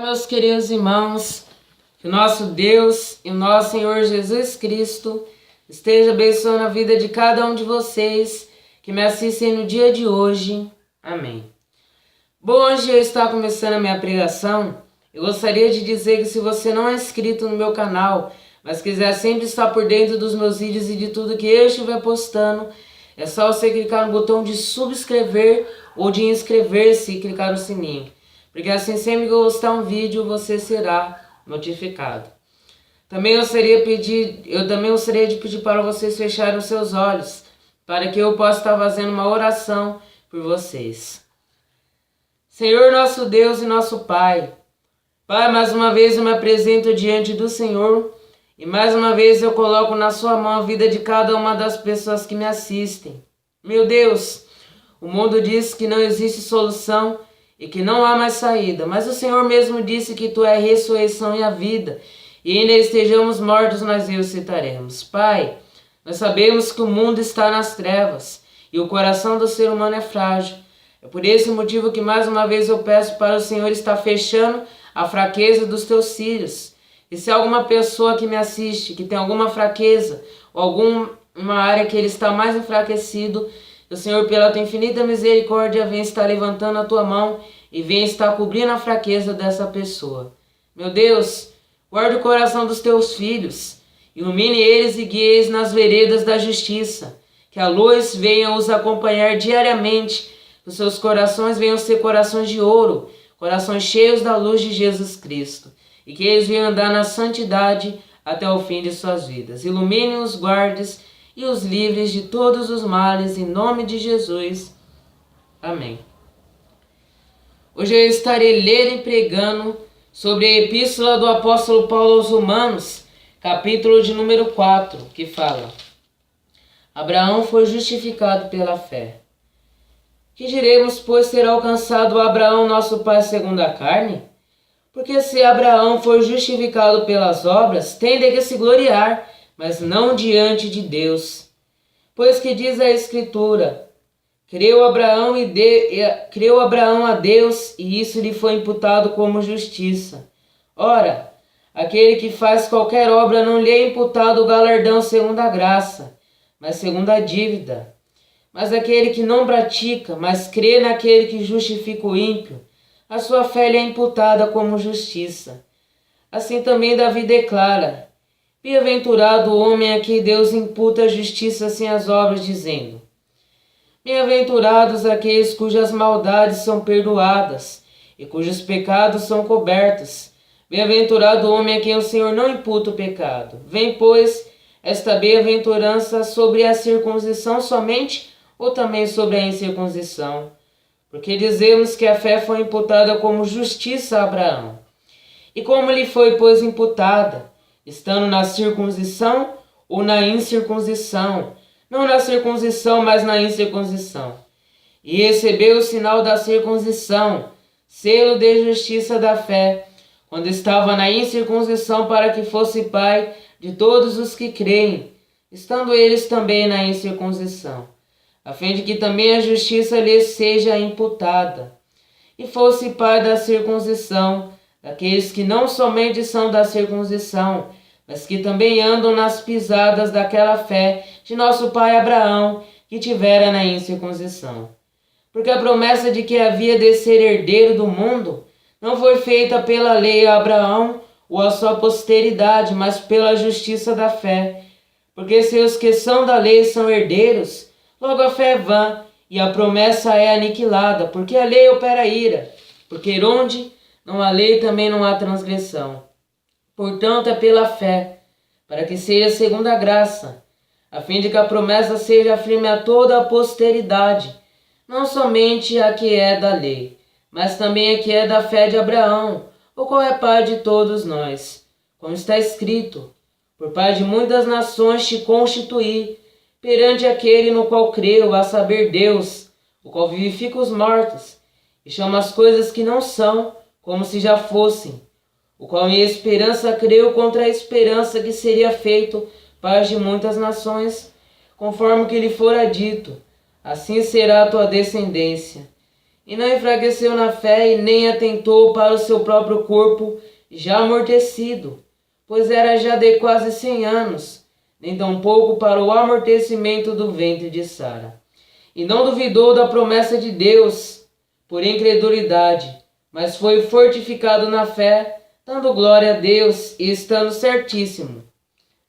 Meus queridos irmãos, que o nosso Deus e o nosso Senhor Jesus Cristo esteja abençoando a vida de cada um de vocês que me assistem no dia de hoje. Amém. Bom, hoje eu estou começando a minha pregação. Eu gostaria de dizer que se você não é inscrito no meu canal, mas quiser sempre estar por dentro dos meus vídeos e de tudo que eu estiver postando, é só você clicar no botão de subscrever ou de inscrever-se e clicar no sininho. Porque assim sempre que eu postar um vídeo, você será notificado. Também eu gostaria de pedir para vocês fecharem os seus olhos, para que eu possa estar fazendo uma oração por vocês. Senhor nosso Deus e nosso Pai, Pai, mais uma vez eu me apresento diante do Senhor e mais uma vez eu coloco na sua mão a vida de cada uma das pessoas que me assistem. Meu Deus, o mundo diz que não existe solução e que não há mais saída, mas o Senhor mesmo disse que Tu é a ressurreição e a vida, e ainda estejamos mortos, nós ressuscitaremos. Pai, nós sabemos que o mundo está nas trevas e o coração do ser humano é frágil. É por esse motivo que mais uma vez eu peço para o Senhor estar fechando a fraqueza dos Teus filhos. E se alguma pessoa que me assiste, que tem alguma fraqueza ou alguma área que ele está mais enfraquecido, o Senhor, pela Tua infinita misericórdia, vem estar levantando a Tua mão e vem estar cobrindo a fraqueza dessa pessoa. Meu Deus, guarda o coração dos Teus filhos, ilumine eles e guie-os nas veredas da justiça, que a luz venha os acompanhar diariamente, que os seus corações venham ser corações de ouro, corações cheios da luz de Jesus Cristo, e que eles venham andar na santidade até o fim de suas vidas. Ilumine os guardes e os livres de todos os males, em nome de Jesus. Amém. Hoje eu estarei lendo e pregando sobre a epístola do apóstolo Paulo aos Romanos, capítulo de número 4, que fala: Abraão foi justificado pela fé. Que diremos, pois, ter alcançado Abraão, nosso pai segundo a carne? Porque se Abraão foi justificado pelas obras, tem de que se gloriar, mas não diante de Deus. Pois que diz a Escritura: creu Abraão a Deus, e isso lhe foi imputado como justiça. Ora, aquele que faz qualquer obra não lhe é imputado o galardão segundo a graça, mas segundo a dívida. Mas aquele que não pratica, mas crê naquele que justifica o ímpio, a sua fé lhe é imputada como justiça. Assim também Davi declara: bem-aventurado o homem a quem Deus imputa a justiça sem as obras, dizendo: bem-aventurados aqueles cujas maldades são perdoadas e cujos pecados são cobertos. Bem-aventurado o homem a quem o Senhor não imputa o pecado. Vem, pois, esta bem-aventurança sobre a circuncisão somente ou também sobre a incircuncisão? Porque dizemos que a fé foi imputada como justiça a Abraão. E como lhe foi, pois, imputada? Estando na circuncisão ou na incircuncisão? Não na circuncisão, mas na incircuncisão. E recebeu o sinal da circuncisão, selo de justiça da fé, quando estava na incircuncisão, para que fosse pai de todos os que creem, estando eles também na incircuncisão, a fim de que também a justiça lhes seja imputada. E fosse pai da circuncisão, daqueles que não somente são da circuncisão, mas que também andam nas pisadas daquela fé de nosso pai Abraão, que tivera na incircuncisão. Porque a promessa de que havia de ser herdeiro do mundo não foi feita pela lei a Abraão ou a sua posteridade, mas pela justiça da fé. Porque se os que são da lei são herdeiros, logo a fé é vã e a promessa é aniquilada, porque a lei opera ira, porque onde não há lei também não há transgressão. Portanto, é pela fé, para que seja segundo a graça, a fim de que a promessa seja firme a toda a posteridade, não somente a que é da lei, mas também a que é da fé de Abraão, o qual é pai de todos nós. Como está escrito: por pai de muitas nações te constituí, perante aquele no qual creu, a saber Deus, o qual vivifica os mortos, e chama as coisas que não são, como se já fossem, o qual em esperança creu contra a esperança que seria feito pai de muitas nações, conforme o que lhe fora dito: assim será a tua descendência. e não enfraqueceu na fé e nem atentou para o seu próprio corpo já amortecido, pois era já de quase 100 anos, nem tampouco para o amortecimento do ventre de Sara. E não duvidou da promessa de Deus por incredulidade, mas foi fortificado na fé, dando glória a Deus e estando certíssimo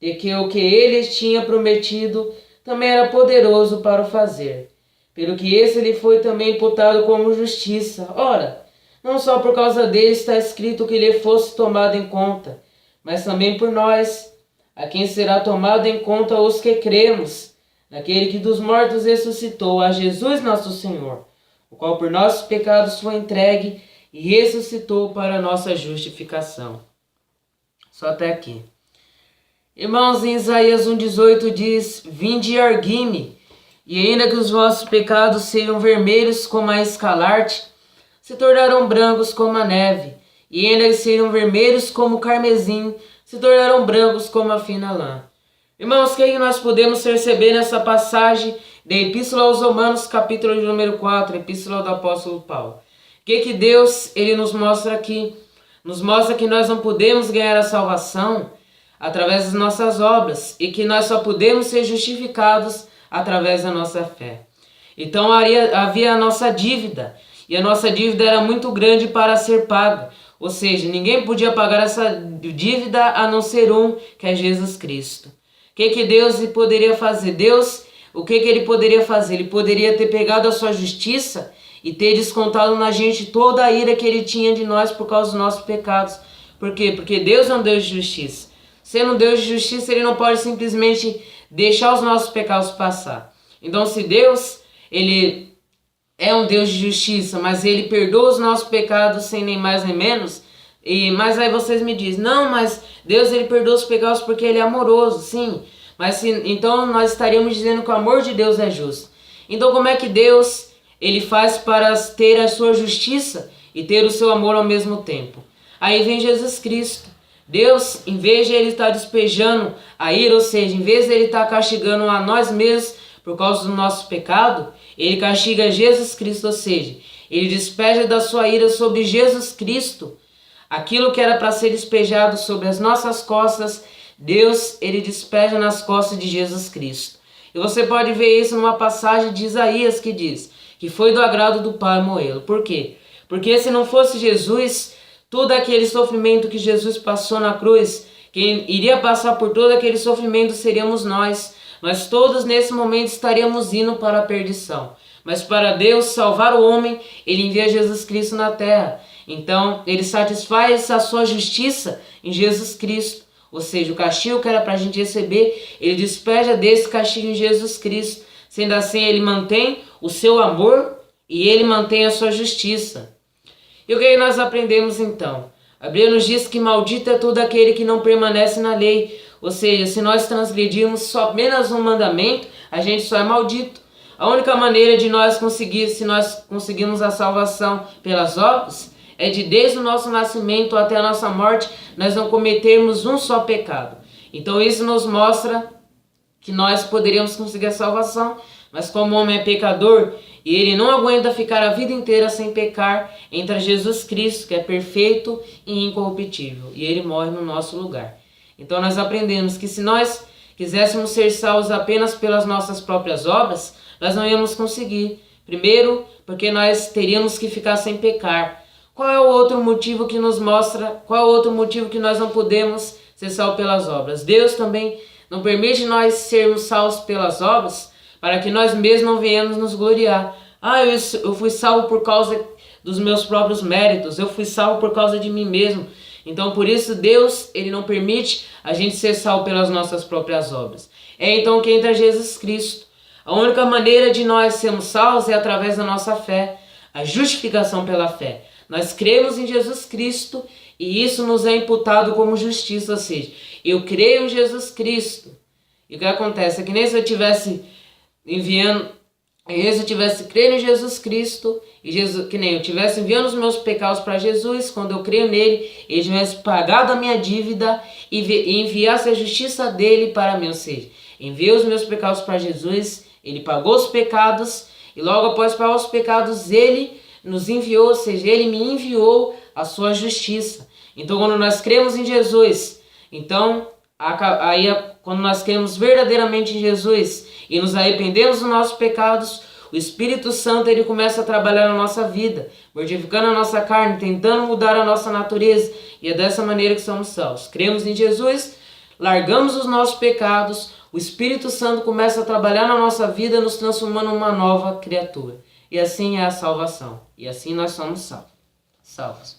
de que o que ele tinha prometido também era poderoso para o fazer, pelo que esse lhe foi também imputado como justiça. Ora, não só por causa dele está escrito que lhe fosse tomado em conta, mas também por nós, a quem será tomado em conta os que cremos, naquele que dos mortos ressuscitou, a Jesus nosso Senhor, o qual por nossos pecados foi entregue e ressuscitou para a nossa justificação. Só até aqui. Irmãos, em Isaías 1,18 diz: Vinde e argui-me, e ainda que os vossos pecados sejam vermelhos como a escarlate, se tornarão brancos como a neve, e ainda que sejam vermelhos como o carmesim, se tornarão brancos como a fina lã. Irmãos, o que nós podemos perceber nessa passagem da Epístola aos Romanos, capítulo de número 4, Epístola do Apóstolo Paulo? O que Deus ele nos mostra aqui? Nos mostra que nós não podemos ganhar a salvação através das nossas obras e que nós só podemos ser justificados através da nossa fé. Então havia a nossa dívida, e a nossa dívida era muito grande para ser paga, ou seja, ninguém podia pagar essa dívida a não ser um, que é Jesus Cristo. O que Deus poderia fazer? O que ele poderia fazer? Ele poderia ter pegado a sua justiça e ter descontado na gente toda a ira que ele tinha de nós por causa dos nossos pecados. Por quê? Porque Deus é um Deus de justiça. Sendo um Deus de justiça, ele não pode simplesmente deixar os nossos pecados passar. Então, se Deus, ele é um Deus de justiça, mas ele perdoa os nossos pecados sem nem mais nem menos, mas aí vocês me dizem, não, mas Deus ele perdoa os pecados porque ele é amoroso, sim. Mas então nós estaríamos dizendo que o amor de Deus é justo. Então como é que Deus ele faz para ter a sua justiça e ter o seu amor ao mesmo tempo? Aí vem Jesus Cristo. Deus, em vez de ele estar despejando a ira, ou seja, em vez de ele estar castigando a nós mesmos por causa do nosso pecado, ele castiga Jesus Cristo, ou seja, ele despeja da sua ira sobre Jesus Cristo. Aquilo que era para ser despejado sobre as nossas costas, Deus, ele despeja nas costas de Jesus Cristo. E você pode ver isso numa passagem de Isaías que diz que foi do agrado do Pai moê-lo. Por quê? Porque se não fosse Jesus, todo aquele sofrimento que Jesus passou na cruz, quem iria passar por todo aquele sofrimento seríamos nós. Mas todos nesse momento estaríamos indo para a perdição. Mas para Deus salvar o homem, ele envia Jesus Cristo na terra. Então, ele satisfaz a sua justiça em Jesus Cristo. Ou seja, o castigo que era para a gente receber, ele despeja desse castigo em Jesus Cristo. Sendo assim, ele mantém o seu amor e ele mantém a sua justiça. E o que nós aprendemos então? A Bíblia nos diz que maldito é todo aquele que não permanece na lei. Ou seja, se nós transgredirmos só apenas um mandamento, a gente só é maldito. A única maneira de nós conseguir, se nós conseguirmos a salvação pelas obras, é de desde o nosso nascimento até a nossa morte, nós não cometermos um só pecado. Então isso nos mostra que nós poderíamos conseguir a salvação, mas como o homem é pecador e ele não aguenta ficar a vida inteira sem pecar, entra Jesus Cristo, que é perfeito e incorruptível, e ele morre no nosso lugar. Então nós aprendemos que se nós quiséssemos ser salvos apenas pelas nossas próprias obras, nós não íamos conseguir. Primeiro, porque nós teríamos que ficar sem pecar. Qual é o outro motivo que nos mostra, qual é o outro motivo que nós não podemos ser salvos pelas obras? Deus também não permite nós sermos salvos pelas obras para que nós mesmos não venhamos nos gloriar. Eu fui salvo por causa dos meus próprios méritos, eu fui salvo por causa de mim mesmo. Então por isso Deus, ele não permite a gente ser salvo pelas nossas próprias obras. É então que entra Jesus Cristo. A única maneira de nós sermos salvos é através da nossa fé, a justificação pela fé. Nós cremos em Jesus Cristo e isso nos é imputado como justiça, ou seja, eu creio em Jesus Cristo. E o que acontece é que nem se eu tivesse crendo em Jesus Cristo, que nem eu tivesse enviando os meus pecados para Jesus, quando eu creio nele, ele tivesse pagado a minha dívida e enviasse a justiça dele para mim, ou seja, enviei os meus pecados para Jesus, ele pagou os pecados, e logo após pagar os pecados, ele nos enviou, ou seja, Ele me enviou a sua justiça. Então, quando nós cremos em Jesus, então, quando nós cremos verdadeiramente em Jesus e nos arrependemos dos nossos pecados, o Espírito Santo ele começa a trabalhar na nossa vida, mortificando a nossa carne, tentando mudar a nossa natureza. E é dessa maneira que somos salvos. Cremos em Jesus, largamos os nossos pecados, o Espírito Santo começa a trabalhar na nossa vida, nos transformando numa nova criatura. E assim é a salvação. E assim nós somos salvos.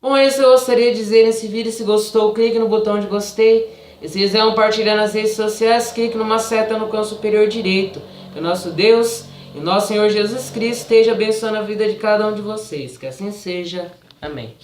Bom, isso eu gostaria de dizer nesse vídeo. Se gostou, clique no botão de gostei. E se quiser compartilhar nas redes sociais, clique numa seta no canto superior direito. Que o nosso Deus e o nosso Senhor Jesus Cristo esteja abençoando a vida de cada um de vocês. Que assim seja. Amém.